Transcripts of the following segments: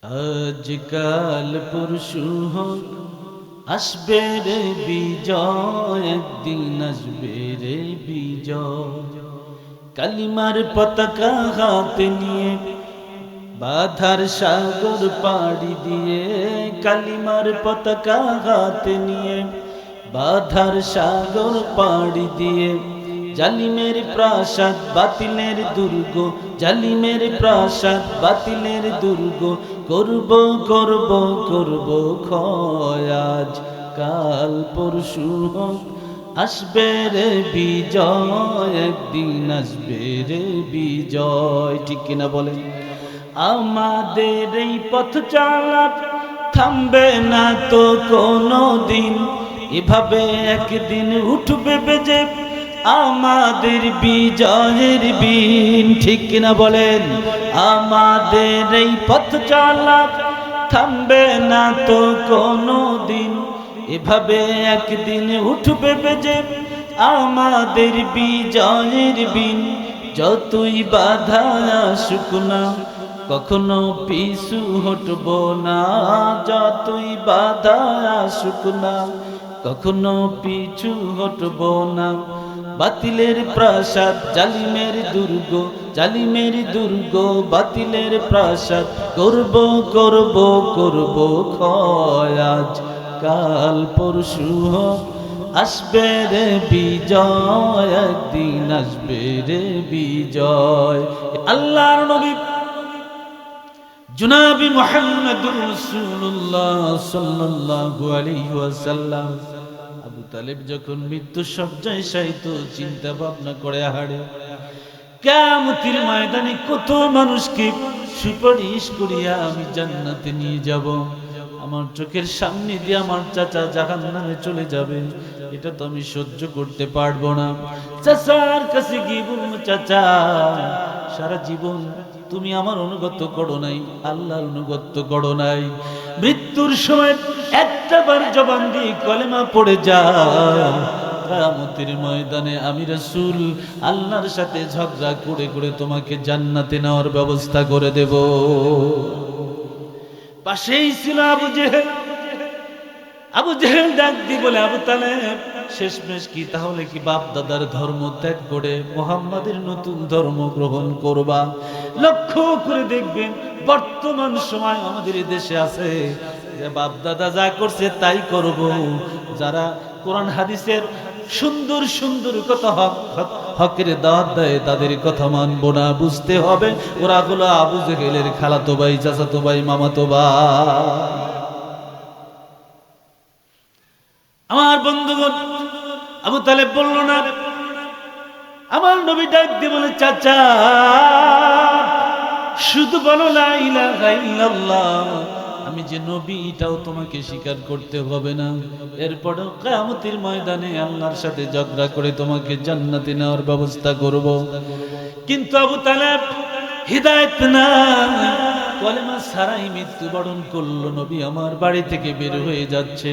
আজকাল পরশু হোক, আসবে রে বিজয়, একদিন আসবে রে বিজয়। কালিমার পতাকা হাতে নিয়ে বাধার সাগর পাড়ি দিয়ে, কালিমার পতাকা হাতে নিয়ে বাধার সাগর পাড়ি দিয়ে, জালিমের প্রাসাদ বাতিলের দুর্গ, জালিমের প্রাসাদ বাতিলের দুর্গ, করব করব করব ক্ষয়। আজ কাল পরশু হোক, আসবে রে বিজয়, একদিন আসবে রে বিজয়। ঠিক কিনা বলেন? আমাদের এই পথ চলা থামবে না তো কোনো দিন, এভাবে একদিন উঠবে বেজে আমাদের বিজয়ের বিন। ঠিক কিনা বলেন? আমাদের এই পথ চলা থামবে না তো কোনো দিন, এভাবে একদিন উঠবে বেজে আমাদের বিজয়ের বিন। যতই বাধা আসুক না, কখনো পিছু হটব না, যতই বাধা আসুক না, কখনো পিছু হটব না। বাতিলের প্রাসাদ জালিমের দুর্গ, জালিমের দুর্গ বাতিলের প্রাসাদ, করব করব করব ক্ষয়। আজ কাল পরশু হোক, আসবে রে বিজয়, একদিন আসবে রে বিজয়। আল্লাহর নবী জনাবি মুহাম্মদুর রাসূলুল্লাহ সাল্লাল্লাহু আলাইহি ওয়াসাল্লাম আবু তালেব যখন মৃত্যু সজ্জায় শায়িত, চিন্তা ভাবনা করে হাড়ে কিয়ামতের ময়দানে কত মানুষকে সুপারিশ করিয়া আমি জান্নাতে নিয়ে যাব। আমার চোখের সামনে দিয়ে আমার চাচা জাহান্নামে চলে যাবে, এটা তো আমি সহ্য করতে পারবো না। চাচার কাছে গিয়ে বলবো, চাচা সারা জীবন তুমি আমার অনুগত করো নাই, আল্লাহর অনুগত করো নাই, মৃত্যুর সময় একটা বার জবান দিয়ে কলেমা পড়ে যা, কিয়ামতের ময়দানে আমি রাসূল আল্লাহর সাথে ঝগড়া করে করে তোমাকে জান্নাতে নেওয়ার ব্যবস্থা করে দেব। পাশেই ছিল আবু জেহেল। আবু জেহেল ডাক দিয়ে বলে, আবু তালেব শেষমেশ কি তাহলে কি বাপ দাদার ধর্ম ত্যাগ করে মুহাম্মাদের নতুন ধর্ম গ্রহণ করবা? লক্ষ্য করে দেখবেন বর্তমান সময় আমাদের দেশে আছে যে বাপ দাদা যা করছে তাই করব। যারা কোরআন হাদিসের সুন্দর সুন্দর কথা হকের দাওয়াত দেয় তাদের কথা মানবো না। বুঝতে হবে ওরা হলো আবু জেহেলের খালাতো ভাই, চাচাতো ভাই, মামাতো ভাই। আমার বন্ধুগণ, আবু তালেব বলল না। আমার নবী ডাক দিয়ে বলে, চাচা শুধু বলো লা ইলাহা ইল্লাল্লাহ, আমি যে নবী এটাও তোমাকে স্বীকার করতে হবে না। এরপরেও কিয়ামতের ময়দানে আল্লাহর সাথে ঝগড়া করে তোমাকে জান্নাতে নেওয়ার ব্যবস্থা করব। কিন্তু আবু তালেব হিদায়াত না, কলেমা ছাড়াই মৃত্যুবরণ করলো। নবী আমার বাড়ি থেকে বের হয়ে যাচ্ছে,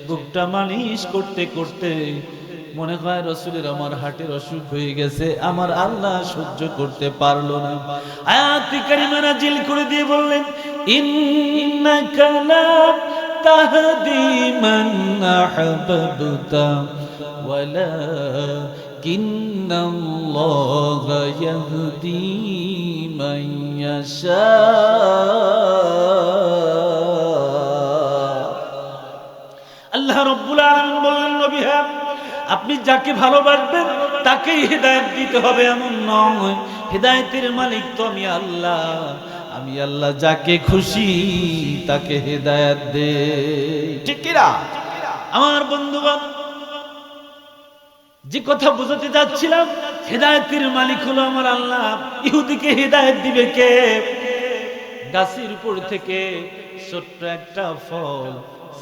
বুকটা মালিশ করতে করতে মনে হয় রাসূলের আমার হার্টের অসুখ হয়ে গেছে, আমার আল্লাহ সহ্য করতে পারলো না। আয়াত কারিমা নাজিল করে দিয়ে বললেন, ইন্নাকা লা তাহদি মান আহবাবতা ওয়ালাকিন্নাল্লাহা ইয়াহদি মান ইয়াশা। আল্লাহ রাব্বুল আলামিন বললেন, নবী হ্যাঁ, আপনি যাকে ভালোবাসবেন তাকেই হিদায়াত দিতে হবে এমন নয়। হিদায়াতের মালিক তো আমি আল্লাহ, আমি আল্লাহ যাকে খুশি তাকে হিদায়াত দেই। ঠিক কি না? আমার বন্ধুগণ, যে কথা বোঝাতে যাচ্ছিলাম, হিদায়াতের মালিক হলো আমার আল্লাহ। ইহুদিকে হিদায়াত দিবে কে? গাছের উপর থেকে ছোট্ট একটা ফল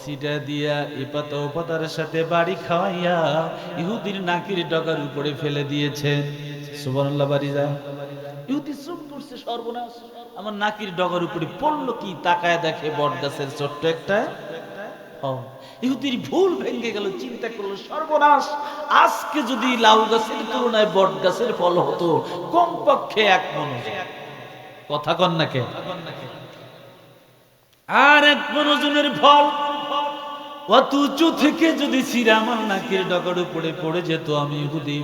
সিটা দিয়া এ পাতা ও পাতার সাথে বাড়ি খাওয়াইয়া ইহুদির নাকির ডগার উপরে ফেলে দিয়েছে। সুবহানাল্লাহ। বাড়ি যায় ইহুদি চুপ করছে, সর্বনাশ, আমার নাকির ডগার উপরে পড়লো কি? তাকায় দেখে বট গাছের ছোট্ট একটা ফল। ইহুদির ভুল ভেঙে গেল, চিন্তা করলো সর্বনাশ, আজকে যদি লাউ গাছের তুলনায় বট গাছের ফল হতো কমপক্ষে 1 মণ। কথা কন না কে? আর এক মণ ওজনের ফল অত উঁচু থেকে যদি ছিঁড়ে আমার নাকের ডগার উপরে পড়ে যেত, আমি ইহুদি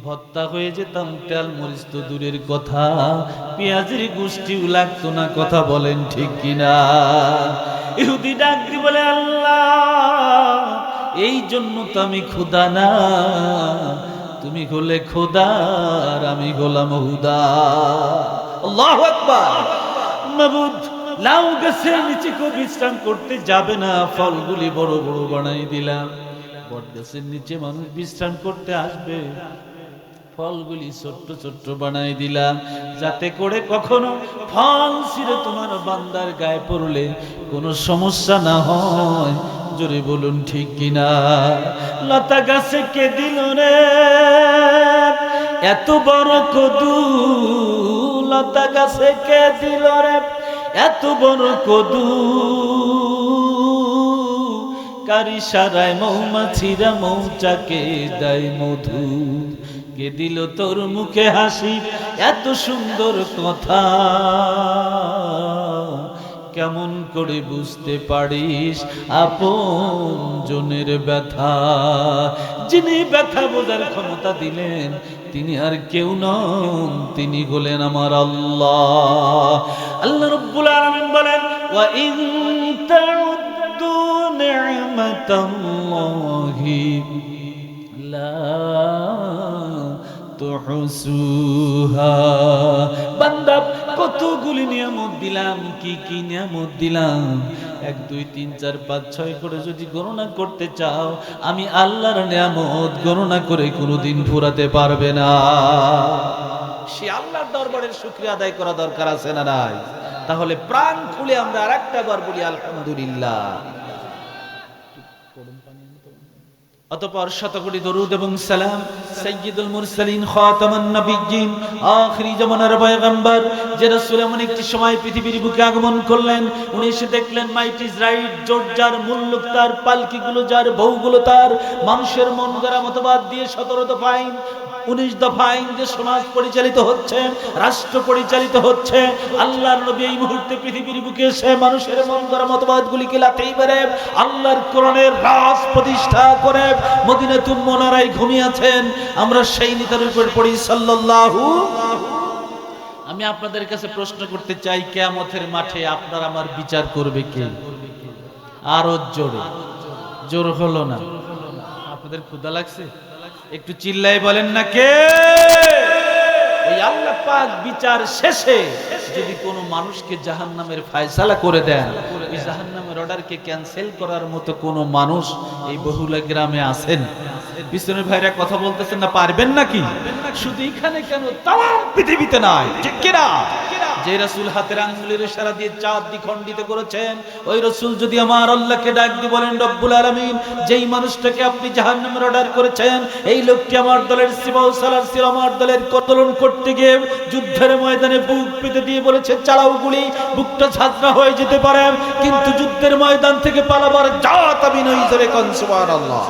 ভত্তা হয়ে যেতাম। তেল মরিচ তো দূরের কথা, পেঁয়াজের গোষ্ঠীও লাগতো না। কথা বলেন ঠিক কিনা? ইহুদি ডাক দি বলে, আল্লাহ, এই জন্য তো আমি খোদা না, তুমি হলে খোদা আর আমি গোলাম হুদা। আল্লাহু আকবার। মাবুদ, লাউ গাছের নিচে কেউ বিশ্রাম করতে যাবে না, ফলগুলি বড় বড় বানাই দিলাম। বট গাছের নিচে মানুষ বিশ্রাম করতে আসবে, ফলগুলি ছোট্ট ছোট্ট বানাই দিলাম, যাতে করে কখনো ফল ছিঁড়ে তোমার বান্দার গায়ে পড়লে কোনো সমস্যা না হয়। জোরে বলুন ঠিক কিনা? লতা গাছে কে দিল রে এত বড় কদু? লতা গাছে কে দিল রে এত বড় কদু? কারি সারায় মৌমাছিরা মৌচাকে দেয় মধু। কে দিল তোর মুখে হাসি এত সুন্দর কথা? কেমন করে বুঝতে পারিস আপন জনের ব্যথা? যিনি ব্যথা বোঝার ক্ষমতা দিলেন তিনি আর কেউ নন, তিনি হলেন আমার আল্লাহ। আল্লাহ রাব্বুল আলামিন বলেন, ওয়া ইন তাউদ্দু নি'মাতাল্লাহি লা তুহসুহা। বান্দা, কতগুলি নিয়ামত দিলাম, কি কি নিয়ামত দিলাম, 1 2 3 4 5 6 করে যদি গণনা করতে চাও, আমি আল্লাহর নিয়ামত গণনা করে কোনোদিন ফুরাতে পারবে না। সে আল্লাহর দরবারের শুকরিয়া আদায় করা দরকার আছে না নাই? তাহলে প্রাণ খুলে আমরা আরেকটা বার বলি আলহামদুলিল্লাহ। অতঃপর শতকোটি দরুদ এবং সালাম সাইয়্যিদুল মুরসালিন খাতামুন নবিয়্যিন আখিরি জামানার পয়গম্বর যে রাসূল এমন একটি সময় পৃথিবীর বুকে আগমন করলেন, উনি এসে দেখলেন মাইট ইজ রাইট, জোরজার মুল্লুক তার, পালকিগুলো যার, বউগুলো তার, মানুষের মন গড়া মতবাদ দিয়ে 17 দফা আইন 19 দফা আইন যে সমাজ পরিচালিত হচ্ছে, রাষ্ট্র পরিচালিত হচ্ছে। আল্লাহর নবী এই মুহূর্তে পৃথিবীর বুকে এসে মানুষের মন গড়া মতবাদগুলিকে লাথি মেরে আল্লাহর কোরআনের রাজ প্রতিষ্ঠা করে মদিনাতুল মুনাওয়ারায় ঘুমিয়েছেন। আমরা সেই নেতার উপর পড়ি সাল্লাল্লাহু। আমি আপনাদের কাছে প্রশ্ন করতে চাই, কিয়ামতের মাঠে আপনার আমার বিচার করবে কে? আরো জোরে, জোর হলো না? আপনাদের ক্ষুধা লাগছে? একটু চিল্লাই বলেন না কে? ওই আল্লাহ পাক বিচার শেষে যদি কোনো মানুষকে জাহান্নামের ফয়সালা করে দেন, এই জাহান্নামের অর্ডারকে ক্যান্সেল করার মতো কোনো মানুষ এই বহুলা গ্রামে আছেন? পিছনের ভাইরা কথা বলতেছেন না, পারবেন নাকি? শুধু এখানে কেন, তাম পৃথিবীতে নাই, ঠিক কিনা? যে রাসূল হাতের আঙ্গুলের ইশারা দিয়ে চাঁদ দ্বিখণ্ডিত করেছেন, ওই রাসূল যদি আমার আল্লাহকে ডাক দিয়ে বলেন, রব্বুল আলামিন, যেই মানুষটাকে আপনি জাহান্নামের অর্ডার করেছেন, এই লোকটি আমার দলের সিপাহ সালার ছিল, আমার দলের কতলন করতে গিয়ে যুদ্ধের ময়দানে বুক পেতে দিয়ে বলেছে চালাও গুলি, বুকটা ঝাঁঝরা হয়ে যেতে পারে, কিন্তু যুদ্ধের ময়দান থেকে পালাবার জাত আমি নই। জোরে কোন সুবহানাল্লাহ।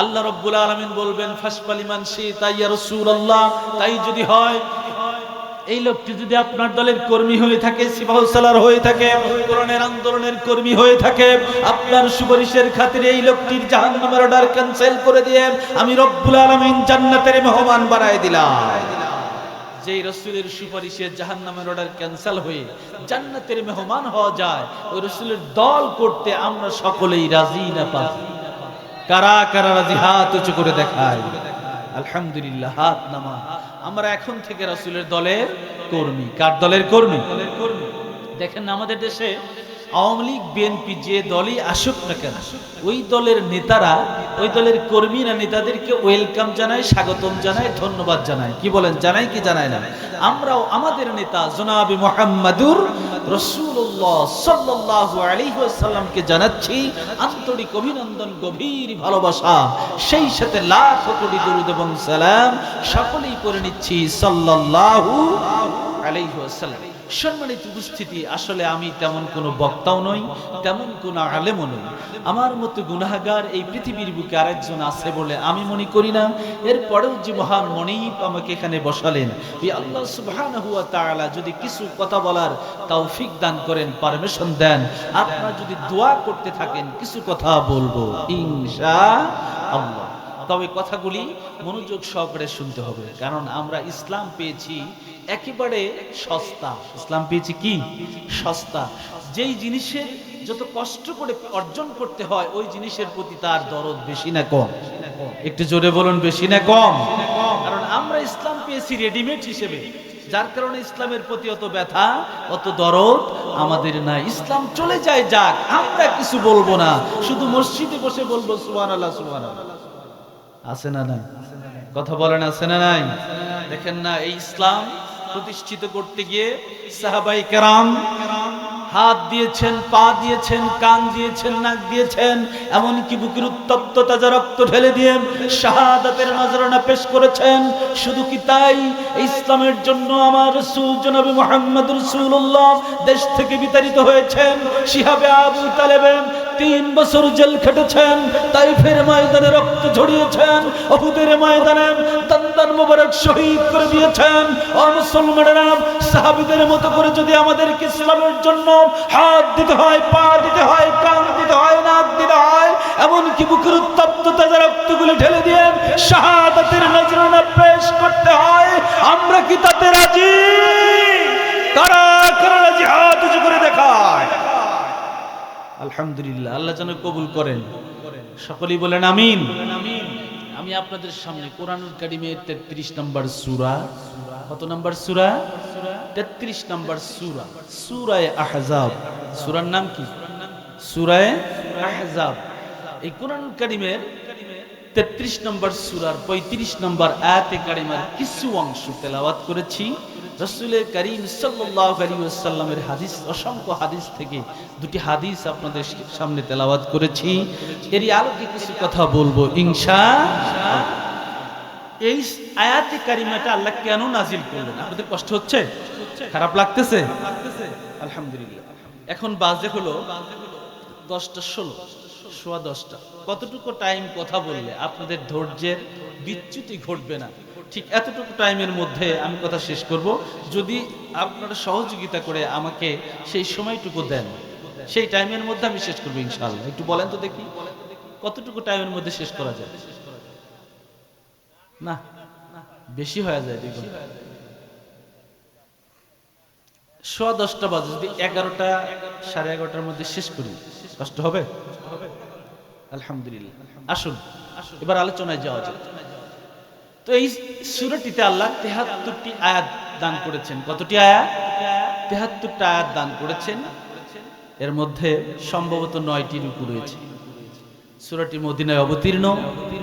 আল্লাহ রব্বুল আলামিন বলবেন, ফাসপালিমান শিতা ইয়া রাসূলুল্লাহ, তাই যদি হয়, এই লোকটি যদি আপনার দলের কর্মী হয়ে থাকে, সিপাহ সালার হয়ে থাকে, কোরআনের আন্দোলনের কর্মী হয়ে থাকে, আপনার সুপারিশের খাতিরে এই লোকটির জাহান্নামের অর্ডার ক্যান্সেল করে দিয়ে আমি রব্বুল আলামিন জান্নাতের মেহমান বানায় দিলাম। যেই রাসূলের সুপারিশে জাহান্নামের অর্ডার ক্যান্সেল হয়ে জান্নাতের মেহমান হওয়া যায়, ওই রাসূলের দল করতে আমরা সকলেই রাজি না পাই? কারা কারা রাজি? হাত উঁচু করে দেখায়। আলহামদুলিল্লাহ, হাত নামা। আমরা এখন থেকে রাসূলের দলের কর্মী। কার দলের কর্মী? দেখেন আমাদের দেশে আওয়ামী লীগ, বিএনপি যে দলই আসুক না কেন, ওই দলের নেতারা, ওই দলের কর্মীরা নেতাদেরকে ওয়েলকাম জানায়, স্বাগতম জানায়, ধন্যবাদ জানায়। কি বলেন, জানায় কি জানায় না? আমরাও আমাদের নেতা জনাবে মুহাম্মাদুর রাসূলুল্লাহ সাল্লাল্লাহু আলাইহি ওয়াসাল্লামকে জানাচ্ছি আন্তরিক অভিনন্দন, গভীর ভালোবাসা, সেই সাথে লাখ কোটি দরুদ এবং সালাম সকলেই করে নিচ্ছি সাল্লাল্লাহু আলাইহি ওয়াসাল্লাম। সম্মানিত উপস্থিতি, আসলে আমি তেমন কোনো বক্তাও নই, তেমন কোনো আলেমও নই। আমার মতো গুনাহগার এই পৃথিবীর বুকে আরেকজন আছে বলে আমি মনে করি না। এরপরেও যে মহান মনিব আমাকে এখানে বসালেন, এই আল্লাহ সুবহানাহু ওয়া তাআলা যদি কিছু কথা বলার তৌফিক দান করেন, পারমিশন দেন, আপনারা যদি দোয়া করতে থাকেন, কিছু কথা বলবো ইনশাআল্লাহ। তবে কথাগুলি মনোযোগ সহকারে শুনতে হবে, কারণ আমরা ইসলাম পেয়েছি একেবারে সস্তা। ইসলাম পেয়েছি কি? সস্তা। যেই জিনিসের যত কষ্ট করে অর্জন করতে হয়, ওই জিনিসের প্রতি তার দরদ বেশি না কম? একটু জোরে বলুন, বেশি না কম? কারণ আমরা ইসলাম পেয়েছি রেডিমেড হিসেবে, যার কারণে ইসলামের প্রতি অত ব্যথা, অত দরদ আমাদের নাই। ইসলাম চলে যায়, যাক, আমরা কিছু বলবো না, শুধু মসজিদে বসে বলবো সুবহানাল্লাহ সুবহানাল্লাহ। আছে না নাই? কথা বলেন, আছে না নাই? দেখেন না, এই ইসলাম প্রতিষ্ঠিত করতে গিয়ে সাহাবায়ে কেরাম হাত দিয়েছেন, পা দিয়েছেন, কান দিয়েছেন, নাক দিয়েছেন, এমনকি বুকের উত্তপ্ত তাজা রক্ত ঢেলে দিয়ে শাহাদাতের নজরানা পেশ করেছেন। শুধু কি তাই, ইসলামের জন্য আমার রাসূল জনাব মুহাম্মদ রাসূলুল্লাহ দেশ থেকে বিতাড়িত হয়েছেন। শিহাবে আবু তালেবে 3 বছর জেল খেটেছেন, তাইফের ময়দানে রক্ত ঝরিয়েছেন, উহুদের ময়দানে দন্দান মোবারক শহীদ করে দিয়েছেন। ও মুসলমানেরা, সাহাবীদের মতো করে যদি আমাদেরকে ইসলামের জন্য হাত দিতে হয়, পা দিতে হয়, কান দিতে হয়, নাক দিতে হয়, এমনকি বুকের উত্তপ্ত তাজা রক্তগুলি ঢেলে দিয়ে শাহাদাতের নজরানা পেশ করতে হয়, আমরা কি তাতে রাজি? কারা কারা রাজি? হাত উঁচু করে দেখায়। আলহামদুলিল্লাহ, আল্লাহ যেন কবুল করেন। সকলেই বলেন আমিন। আমি আপনাদের সামনে কোরআনুল কারীমের 33 নম্বর সূরা, কত নম্বর সূরা? 33 নম্বর সূরা, সূরা আহজাব। সূরার নাম কি? সূরা আহজাব। এই কোরআনুল কারীমের 33 নম্বর সূরার 35 নম্বর আয়াতে কারিমার কিছু অংশ তেলাওয়াত করেছি। রাসূল করিম সাল্লাল্লাহু আলাইহি ওয়াসাল্লামের হাদিস, অসংখ্য হাদিস থেকে দুটি হাদিস আপনাদের সামনে তেলাওয়াত করেছি। এরই আলোকে কিছু কথা বলবো ইনশাআল্লাহ। এই আয়াতে কারিমাটা আল্লাহ কেন নাজিল করলেন? আপনাদের কষ্ট হচ্ছে? খারাপ লাগতেছে? আলহামদুলিল্লাহ। এখন বাজে হলো 10:16, সোয়া 10টা। কতটুকু টাইম কথা বললে আপনাদের ধৈর্যের বিচ্যুতি ঘটবে না, ঠিক এতটুকু টাইমের মধ্যে আমি কথা শেষ করব। যদি আপনারা সহযোগিতা করে আমাকে সেই সময়টুকু দেন, সেই টাইমের মধ্যে আমি শেষ করবো ইনশাআল্লাহ। একটু বলেন তো দেখি, কতটুকু টাইমের মধ্যে শেষ করা যায়? না, বেশি হয়ে যায়। দেখুন, সোয়া 10টা বাজে, যদি 11টা, 11:30টার মধ্যে শেষ করি, কষ্ট হবে? আলহামদুলিল্লাহ। আসুন এবার আলোচনায় যাওয়া যাক। তো এই সূরাটিতে আল্লাহ 73টি আয়াত দান করেছেন। কতটি আয়াত? 73টা আয়াত দান করেছেন। এর মধ্যে সম্ভবত 9টি রুকু রয়েছে। সূরাটি মদিনায় অবতীর্ণ।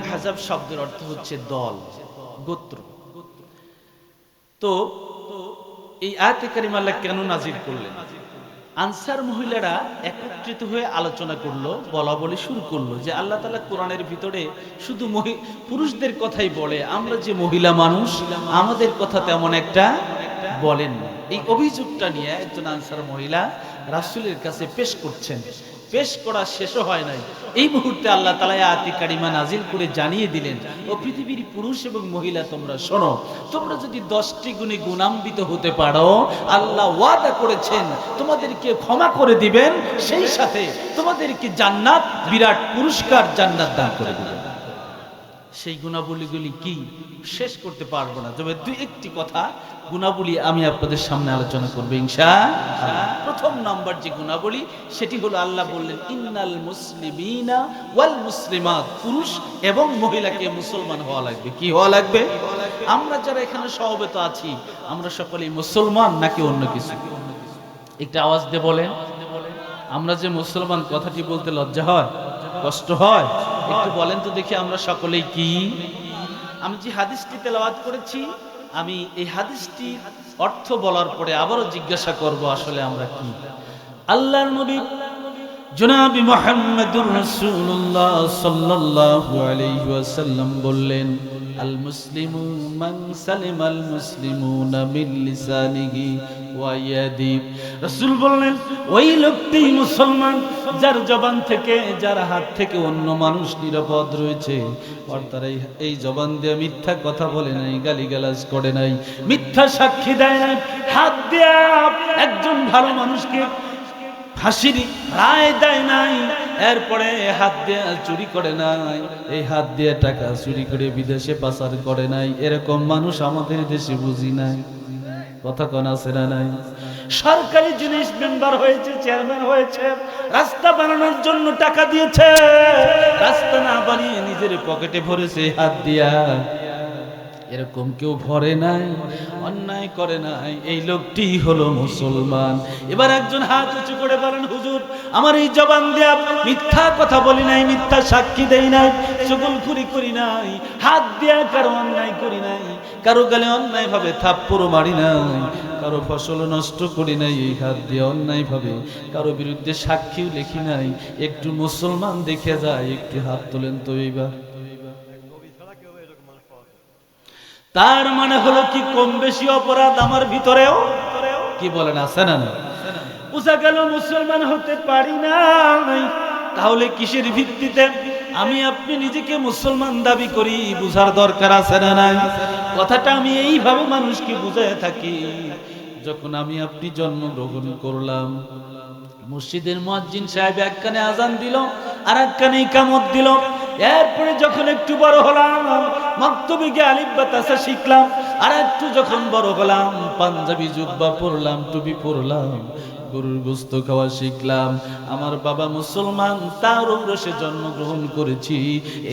আহজাব শব্দের অর্থ হচ্ছে দল, গোত্র। তো এই আয়াতে কারিমা আল্লাহ কেন নাজিল করলেন? আনসার মহিলারা একত্রিত হয়ে আলোচনা করলো, বলা বলি শুরু করলো যে আল্লাহ তাআলা কোরআনের ভিতরে শুধু পুরুষদের কথাই বলে, আমরা যে মহিলা মানুষ, আমাদের কথা তেমন একটা বলেন না। এই অভিযোগটা নিয়ে একজন আনসার মহিলা রাসূলের কাছে পেশ করছেন। পেশ করা শেষও হয় নাই, এই মুহূর্তে আল্লাহ তাআলা আয়াতে কারিমা নাজিল করে জানিয়ে দিলেন, ও পৃথিবীর পুরুষ এবং মহিলা তোমরা শোনো, তোমরা যদি 10টি গুণে গুণান্বিত হতে পারো, আল্লাহ ওয়াদা করেছেন তোমাদেরকে ক্ষমা করে দিবেন, সেই সাথে তোমাদেরকে জান্নাত, বিরাট পুরস্কার জান্নাত দান করে দিবেন। সেই গুণাবলীগুলি কি শেষ করতে পারবো না, তবে 2-1টি কথা গুণাবলী আমি আপনাদের সামনে আলোচনা করব ইনশাআল্লাহ। প্রথম নাম্বার যে গুণাবলী, সেটি হলো আল্লাহ বললেন ইন্নাল মুসলিমিনা ওয়াল মুসলিমাত, পুরুষ এবং মহিলাকে মুসলমান হওয়া লাগবে। কি হওয়া লাগবে? আমরা যারা এখানে সমবেত আছি, আমরা সকলেই মুসলমান নাকি অন্য কিছু? একটা আওয়াজ দিয়ে বলেন। আমরা যে মুসলমান কথাটি বলতে লজ্জা হয়, কষ্ট হয়? একটু বলেন তো দেখি, আমরা সকলেই কি? আমি যে হাদিসটি তেলাওয়াত করেছি, আমি এই হাদিসটির অর্থ বলার পরে আবারও জিজ্ঞাসা করব আসলে আমরা কি। আল্লাহর নবী জনাব মুহাম্মদুর রাসূলুল্লাহ সাল্লাল্লাহু আলাইহি ওয়াসাল্লাম বললেন, আল মুসলিমু মান সালিমাল মুসলিমুনা মিন লিসানিহি ওয়া ইয়াদি। রাসূল বললেন ওই লোকটি মুসলমান যার জবান থেকে, যার হাত থেকে অন্য মানুষ নিরাপদ রয়েছে। অর্থাৎ এই জবান দিয়ে মিথ্যা কথা বলে নাই, গালিগালাজ করে নাই, মিথ্যা সাক্ষী দেয় নাই, হাত দিয়ে একজন ভালো মানুষকে ফাঁসির রায় দেয় নাই, এরপরে হাত দিয়ে চুরি করে নাই, এই হাত দিয়ে টাকা চুরি করে বিদেশে পাচার করে নাই, এরকম মানুষ আমাদের দেশে বুঝি নাই। কথা কোন আছে না নাই? সরকারি জিনিস মেম্বার হয়েছে, চেয়ারম্যান হয়েছে, রাস্তা বানানোর জন্য টাকা দিয়েছে, রাস্তা না বানিয়ে নিজের পকেটে ভরেছে হাত দিয়া, এরকম কেউ ভরে নাই, অন্যায় করে নাই, এই লোকটি হলো মুসলমান। এবার একজন হাত উঁচু করে বলেন হুজুর আমার এই জবান দিয়া মিথ্যা কথা বলি নাই, মিথ্যা সাক্ষী দেই নাই, চুগলখুরি করি নাই, হাত দিয়া কারো অন্যায় করি নাই, কারো গালে অন্যায় ভাবে থাপ্পড় মারি নাই, কারো ফসল নষ্ট করি নাই এই হাত দিয়ে অন্যায় ভাবে, কারো বিরুদ্ধে সাক্ষীও লিখি নাই, একটু মুসলমান দেখে যায়, একটু হাত তোলেন তো। এইবার তার মানে হলো কি কম বেশি অপরাধ আমার ভিতরেও, কি বলেন আছে না? বুঝা গেল মুসলমান হতে পারি না। তাহলে কিসের ভিত্তিতে আমি আপনি নিজেকে মুসলমান দাবি করি, বুঝার দরকার আছে না নাই? কথাটা আমি এইভাবে মানুষকে বুঝায় থাকি। যখন আমি আপনি জন্মগ্রহণ করলাম, মসজিদের মুয়াজ্জিন সাহেব এক কানে আজান দিল আর এক কানে ইকামত দিল। এরপরে যখন একটু বড় হলাম, মাকতবে গিয়ে আলিফ বা তাসা শিখলাম, আর একটু যখন বড় হলাম পাঞ্জাবি জুব্বা পরলাম, টুপি পরলাম, গরুর গোশত খাওয়া শিখলাম। আমার বাবা মুসলমান, তার ঔরসে জন্মগ্রহণ করেছি,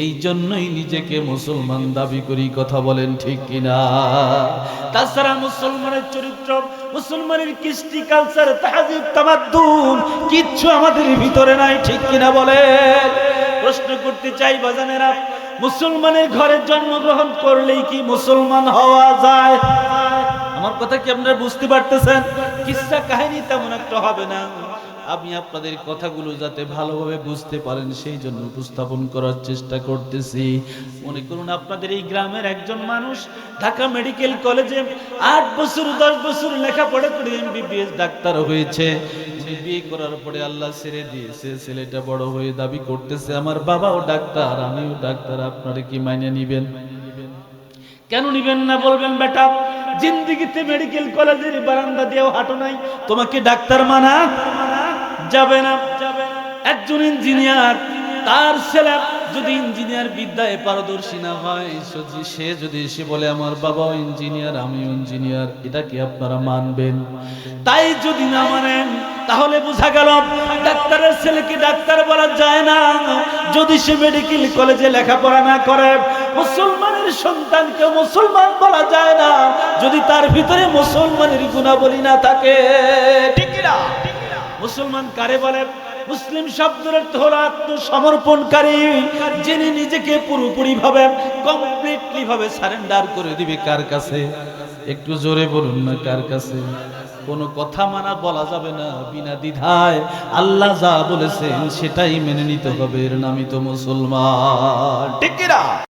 এই জন্যই নিজেকে মুসলমান দাবি করি। কথা বলেন ঠিক কিনা? তাছাড়া মুসলমানের চরিত্র, মুসলমানের কৃষ্টি, কালচার, তাহজিব, তামাদ্দুন কিচ্ছু আমাদের ভিতরে নাই। ঠিক কিনা বলেন? প্রশ্ন করতে চাই বাজানেরা, মুসলমানের ঘরে জন্মগ্রহণ করলেই কি মুসলমান হওয়া যায়? আমার কথা কি আপনারা বুঝতে পারতেছেন? কিসসা কাহিনী তেমন একটা হবে না। আমি আপনাদের কথাগুলো যাতে ভালোভাবে বুঝতে পারেন সেই জন্য উপস্থাপন করার চেষ্টা করতেছি। মনে করুন আপনাদের এই গ্রামের একজন মানুষ ঢাকা মেডিকেল কলেজে 8 বছর 10 বছর লেখাপড়া করে এমবিবিএস ডাক্তার হয়েছে। বিয়ে করার পরে আল্লাহ ছেড়ে দিয়েছে, ছেলেটা বড় হয়ে দাবি করতেছে আমার বাবাও ডাক্তার, আমিও ডাক্তার। আপনারা কি মাইনে নিবেন? কেন নিবেন না? বলবেন বেটা জিন্দেগিতে মেডিকেল কলেজের বারান্দা দিয়েও হাঁটো নাই, তোমাকে ডাক্তার মানা যাবে না। একজন ইঞ্জিনিয়ার, তার ছেলে যদি ইঞ্জিনিয়ার বিদ্যায় পারদর্শী না হয়, সে যদি এসে বলে আমার বাবাও ইঞ্জিনিয়ার, আমিও ইঞ্জিনিয়ার, এটা কি আপনারা মানবেন? তাই যদি না মানেন তাহলে বোঝা গেল ডাক্তারের ছেলেকে ডাক্তার বলা যায় না যদি সে মেডিকেল কলেজে লেখাপড়া না করে। মুসলমানের সন্তানকে মুসলমান বলা যায় না যদি তার ভিতরে মুসলমানের গুণাবলী না থাকে। ঠিক না? মুসলমান কারে বলে? মুসলিম শব্দের অর্থ হলো আত্মসমর্পণকারী, যিনি নিজেকে পুরোপুরি ভাবে, কমপ্লিটলি ভাবে সারেন্ডার করে দিবে। কার কাছে? একটু জোরে বলুন না, কার কাছে? কোনো কথা মানা বলা যাবে না, বিনা দ্বিধায় আল্লাহ যা বলেছেন সেটাই মেনে নিতে হবে। এর নামই তো মুসলমান। ঠিক না?